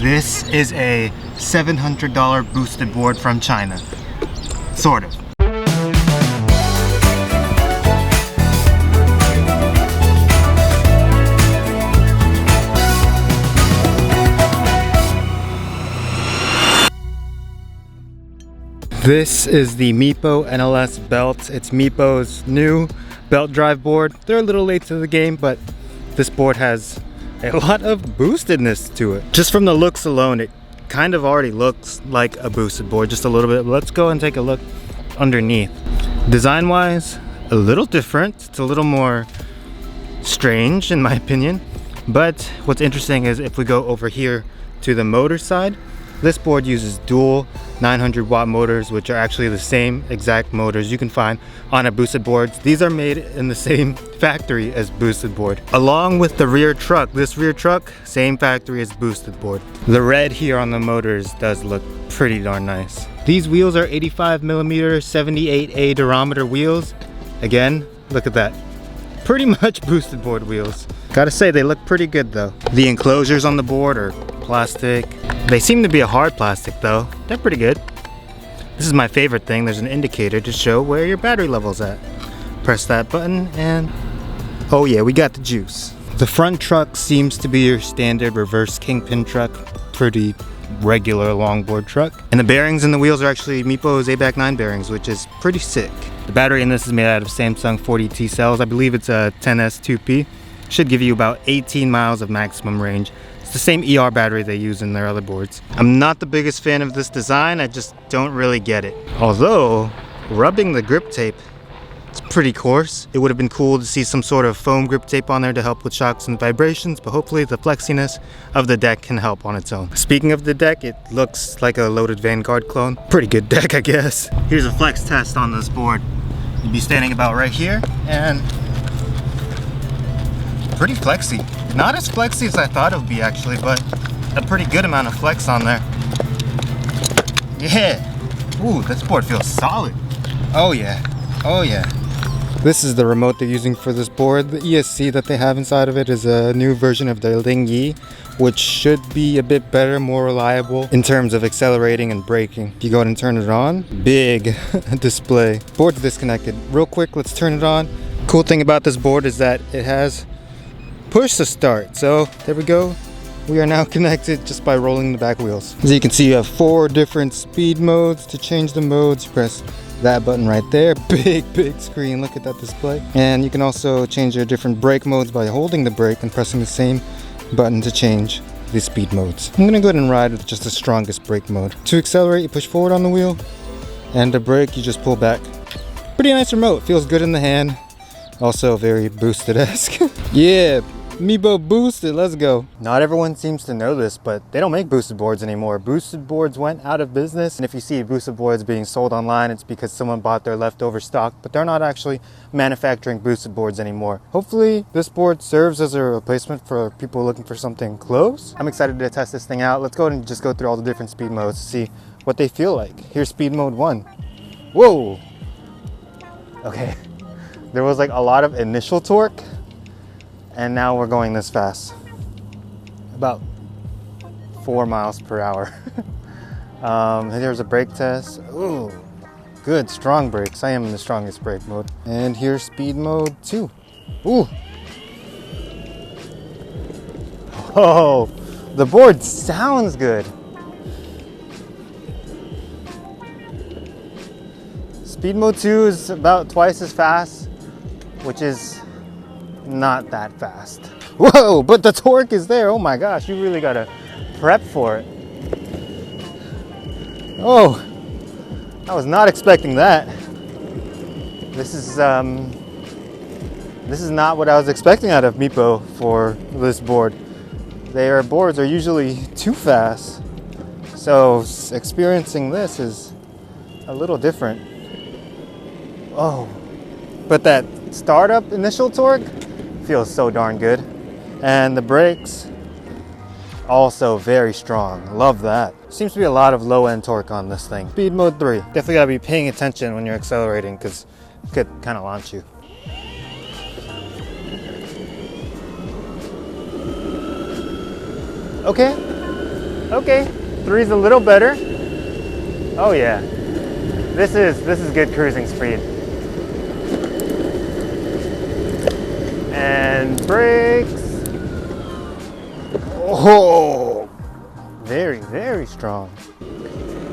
This is a $700 boosted board from China. Sort of. This is the Meepo NLS belt. It's Meepo's new belt drive board. They're a little late to the game, but this board has a lot of boostedness to it. Just from the looks alone, it kind of already looks like a boosted board, just a little bit. Let's go and take a look underneath. Design-wise, a little different. It's a little more strange in my opinion. But what's interesting is if we go over here to the motor side, this board uses dual 900 watt motors, which are actually the same exact motors you can find on a boosted board. These are made in the same factory as boosted board. Along with the rear truck, this rear truck, same factory as boosted board. The red here on the motors does look pretty darn nice. These wheels are 85mm 78A durometer wheels. Again, look at that. Pretty much boosted board wheels. Gotta say, they look pretty good though. The enclosures on the board are plastic. They seem to be a hard plastic though. They're pretty good. This is my favorite thing. There's an indicator to show where your battery level's at. Press that button and oh yeah, we got the juice. The front truck seems to be your standard reverse kingpin truck. Pretty regular longboard truck. And the bearings in the wheels are actually Meepo's ABAC 9 bearings, which is pretty sick. The battery in this is made out of Samsung 40T cells. I believe it's a 10S2P. Should give you about 18 miles of maximum range. The same ER battery they use in their other boards. I'm not the biggest fan of this design, I just don't really get it. Although, rubbing the grip tape, it's pretty coarse. It would have been cool to see some sort of foam grip tape on there to help with shocks and vibrations, but hopefully the flexiness of the deck can help on its own. Speaking of the deck, it looks like a loaded Vanguard clone. Pretty good deck, I guess. Here's a flex test on this board. You'd be standing about right here, and pretty flexy. Not as flexy as I thought it would be actually, but a pretty good amount of flex on there. Yeah. Ooh, this board feels solid. Oh yeah. Oh yeah. This is the remote they're using for this board. The ESC that they have inside of it is a new version of their Ling Yi, which should be a bit better, more reliable in terms of accelerating and braking. If you go ahead and turn it on, big display. Board's disconnected. Real quick, let's turn it on. Cool thing about this board is that it has push to start. So there we go. We are now connected just by rolling the back wheels. As you can see, you have 4 different speed modes. To change the modes, you press that button right there. Big screen. Look at that display. And you can also change your different brake modes by holding the brake and pressing the same button to change the speed modes. I'm gonna go ahead and ride with just the strongest brake mode. To accelerate, you push forward on the wheel, and to brake, you just pull back. Pretty nice remote. Feels good in the hand. Also very boosted-esque. Yeah. Meepo boosted, let's go. Not everyone seems to know this, but they don't make boosted boards anymore. Boosted boards went out of business, and if you see boosted boards being sold online, it's because someone bought their leftover stock, but they're not actually manufacturing boosted boards anymore. Hopefully this board serves as a replacement for people looking for something close. I'm excited to test this thing out. Let's go ahead and just go through all the different speed modes to see what they feel like. Here's speed mode 1. Whoa! Okay, there was like a lot of initial torque, and now we're going this fast. About 4 miles per hour. Here's a brake test. Ooh, good, strong brakes. I am in the strongest brake mode. And here's speed mode 2. Ooh. Oh, the board sounds good. Speed mode 2 is about twice as fast, which is not that fast. Whoa, but the torque is there. Oh my gosh, you really gotta prep for it. Oh, I was not expecting that. This is not what I was expecting out of Meepo for this board. Their boards are usually too fast, so experiencing this is a little different. Oh, but that startup initial torque feels so darn good. And the brakes, also very strong. Love that. Seems to be a lot of low end torque on this thing. Speed mode 3. Definitely gotta be paying attention when you're accelerating because it could kind of launch you. Okay. Okay, 3's a little better. Oh yeah, this is good cruising speed. And brakes. Oh, very, very strong.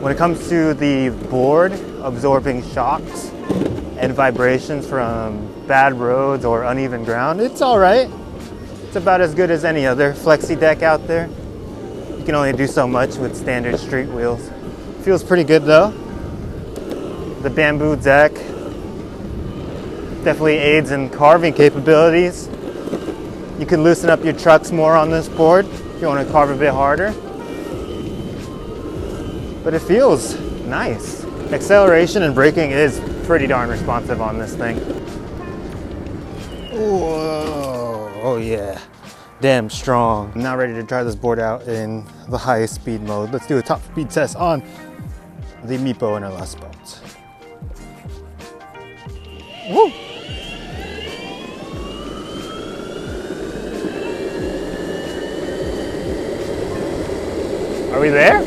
When it comes to the board absorbing shocks and vibrations from bad roads or uneven ground, it's all right. It's about as good as any other flexi deck out there. You can only do so much with standard street wheels. Feels pretty good though. The bamboo deck definitely aids in carving capabilities. You can loosen up your trucks more on this board if you want to carve a bit harder. But it feels nice. Acceleration and braking is pretty darn responsive on this thing. Whoa, oh yeah, damn strong. I'm now ready to try this board out in the highest speed mode. Let's do a top speed test on the Meepo NLS belt. Woo! Are we there?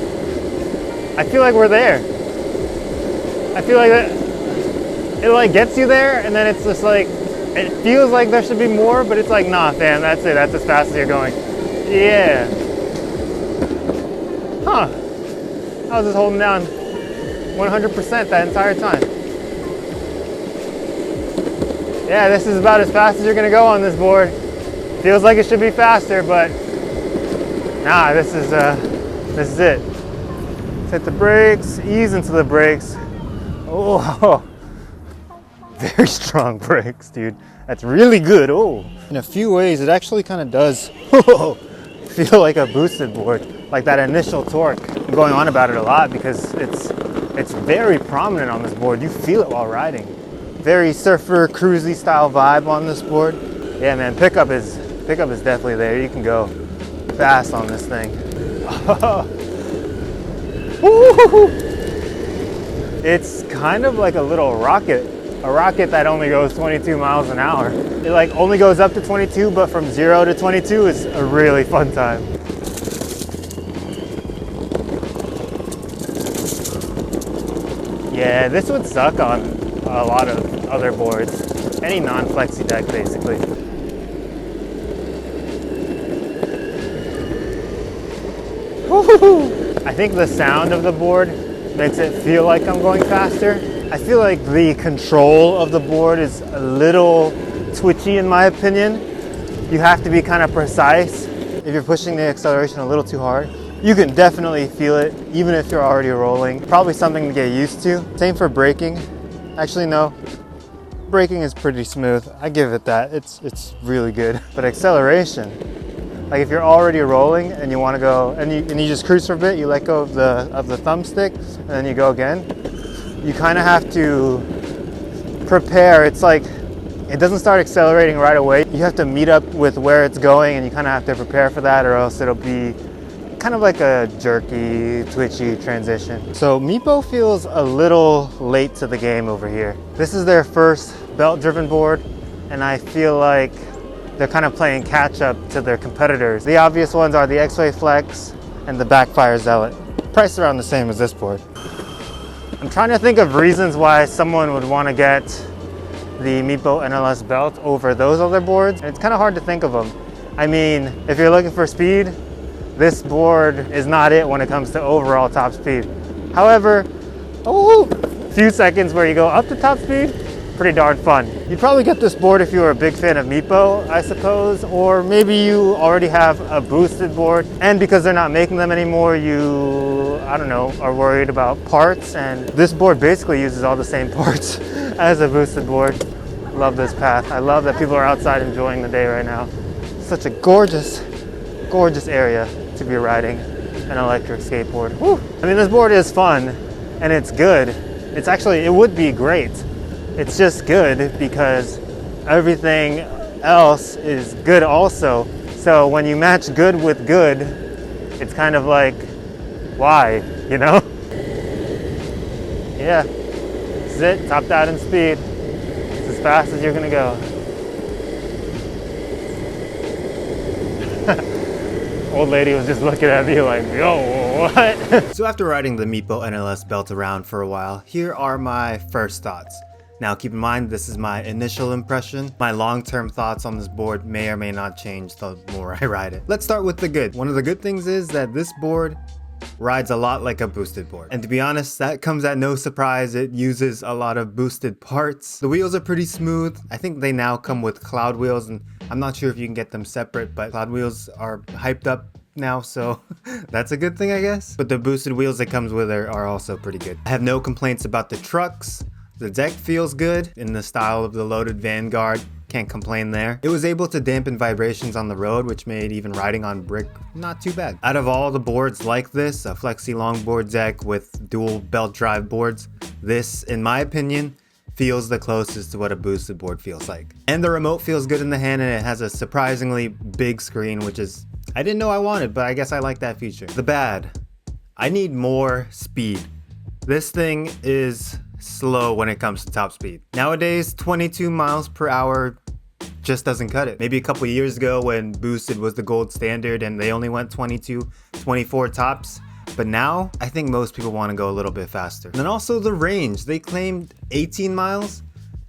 I feel like we're there. I feel like that it like gets you there and then it's just like, it feels like there should be more, but it's like, nah fam, that's it, that's as fast as you're going. Yeah. Huh. I was just holding down 100% that entire time. Yeah, this is about as fast as you're gonna go on this board. Feels like it should be faster, but nah, this is it. Hit the brakes, ease into the brakes. Oh, very strong brakes, dude. That's really good. Oh, in a few ways, it actually kind of does feel like a boosted board, like that initial torque. I'm going on about it a lot because it's very prominent on this board. You feel it while riding. Very surfer cruisy style vibe on this board. Yeah, man, pickup is definitely there. You can go fast on this thing. It's kind of like a little rocket. A rocket that only goes 22 miles an hour. It like only goes up to 22, but from 0 to 22 is a really fun time. Yeah, this would suck on a lot of other boards. Any non-flexi deck, basically. I think the sound of the board makes it feel like I'm going faster. I feel like the control of the board is a little twitchy in my opinion. You have to be kind of precise. If you're pushing the acceleration a little too hard, you can definitely feel it even if you're already rolling. Probably something to get used to. Same for braking. Actually, no. Braking is pretty smooth. I give it that. It's really good. But acceleration, like if you're already rolling and you want to go and you just cruise for a bit, you let go of the thumbstick and then you go again. You kind of have to prepare. It's like it doesn't start accelerating right away. You have to meet up with where it's going and you kind of have to prepare for that, or else it'll be kind of like a jerky, twitchy transition. So Meepo feels a little late to the game over here. This is their first belt-driven board, and I feel like they're kind of playing catch-up to their competitors. The obvious ones are the X-Way Flex and the Backfire Zealot. Priced around the same as this board. I'm trying to think of reasons why someone would want to get the Meepo NLS belt over those other boards. It's kind of hard to think of them. I mean, if you're looking for speed, this board is not it when it comes to overall top speed. However, few seconds where you go up to top speed, pretty darn fun. You'd probably get this board if you were a big fan of Meepo, I suppose, or maybe you already have a boosted board, and because they're not making them anymore, you, I don't know, are worried about parts, and this board basically uses all the same parts as a boosted board. Love this path. I love that people are outside enjoying the day right now. Such a gorgeous, gorgeous area to be riding an electric skateboard. Whew. I mean, this board is fun and it's good. It's actually, it would be great. It's just good because everything else is good also. So when you match good with good, it's kind of like, why, you know? Yeah, this is it, topped out in speed. It's as fast as you're gonna go. old lady was just looking at me like, yo, what? So after riding the Meepo NLS belt around for a while, here are my first thoughts. Now keep in mind, this is my initial impression. My long-term thoughts on this board may or may not change the more I ride it. Let's start with the good. One of the good things is that this board rides a lot like a boosted board. And to be honest, that comes at no surprise. It uses a lot of boosted parts. The wheels are pretty smooth. I think they now come with cloud wheels, and I'm not sure if you can get them separate, but cloud wheels are hyped up now, so that's a good thing, I guess. But the boosted wheels that comes with it are also pretty good. I have no complaints about the trucks. The deck feels good in the style of the loaded Vanguard. Can't complain there. It was able to dampen vibrations on the road, which made even riding on brick not too bad. Out of all the boards like this, a flexi longboard deck with dual belt drive boards, this, in my opinion, feels the closest to what a boosted board feels like. And the remote feels good in the hand, and it has a surprisingly big screen, which is, I didn't know I wanted, but I guess I like that feature. The bad, I need more speed. This thing is slow when it comes to top speed. Nowadays, 22 miles per hour just doesn't cut it. Maybe a couple years ago when boosted was the gold standard and they only went 22, 24 tops. But now, I think most people want to go a little bit faster. And then also the range. They claimed 18 miles.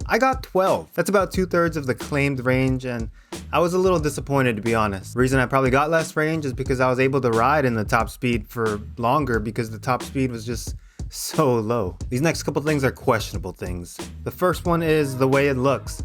I got 12. That's about 2/3 of the claimed range, and I was a little disappointed, to be honest. The reason I probably got less range is because I was able to ride in the top speed for longer because the top speed was just so low. These next couple things are questionable things. The first one is the way it looks.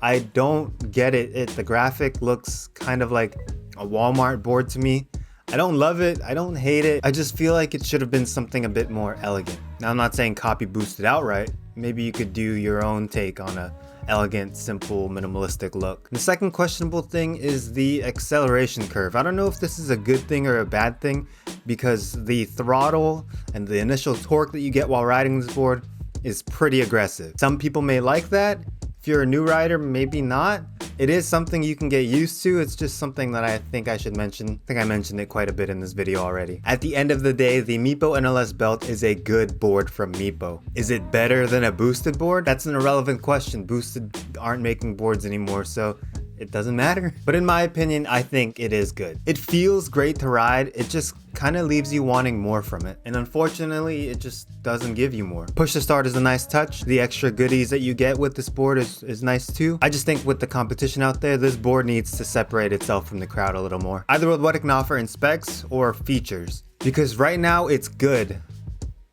I don't get it. The graphic looks kind of like a Walmart board to me. I don't love it. I don't hate it. I just feel like it should have been something a bit more elegant. Now, I'm not saying copy boosted outright. Maybe you could do your own take on a elegant, simple, minimalistic look. The second questionable thing is the acceleration curve. I don't know if this is a good thing or a bad thing, because the throttle and the initial torque that you get while riding this board is pretty aggressive. Some people may like that. If you're a new rider, maybe not. It is something you can get used to. It's just something that I think I should mention. I think I mentioned it quite a bit in this video already. At the end of the day, the Meepo NLS belt is a good board from Meepo. Is it better than a boosted board? That's an irrelevant question. Boosted aren't making boards anymore, so it doesn't matter. But in my opinion, I think it is good. It feels great to ride. It just kind of leaves you wanting more from it. And unfortunately, it just doesn't give you more. Push to start is a nice touch. The extra goodies that you get with this board is nice too. I just think with the competition out there, this board needs to separate itself from the crowd a little more. Either with what it can offer in specs or features. Because right now it's good,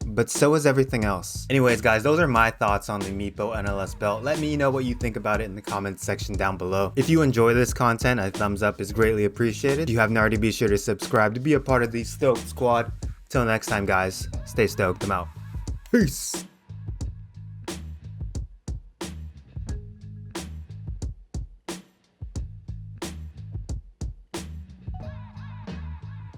but so is everything else. Anyways, guys, those are my thoughts on the Meepo NLS belt. Let me know what you think about it in the comments section down below. If you enjoy this content, a thumbs up is greatly appreciated. If you haven't already, be sure to subscribe to be a part of the Stoked squad. Till next time, guys, stay stoked. I'm out. Peace.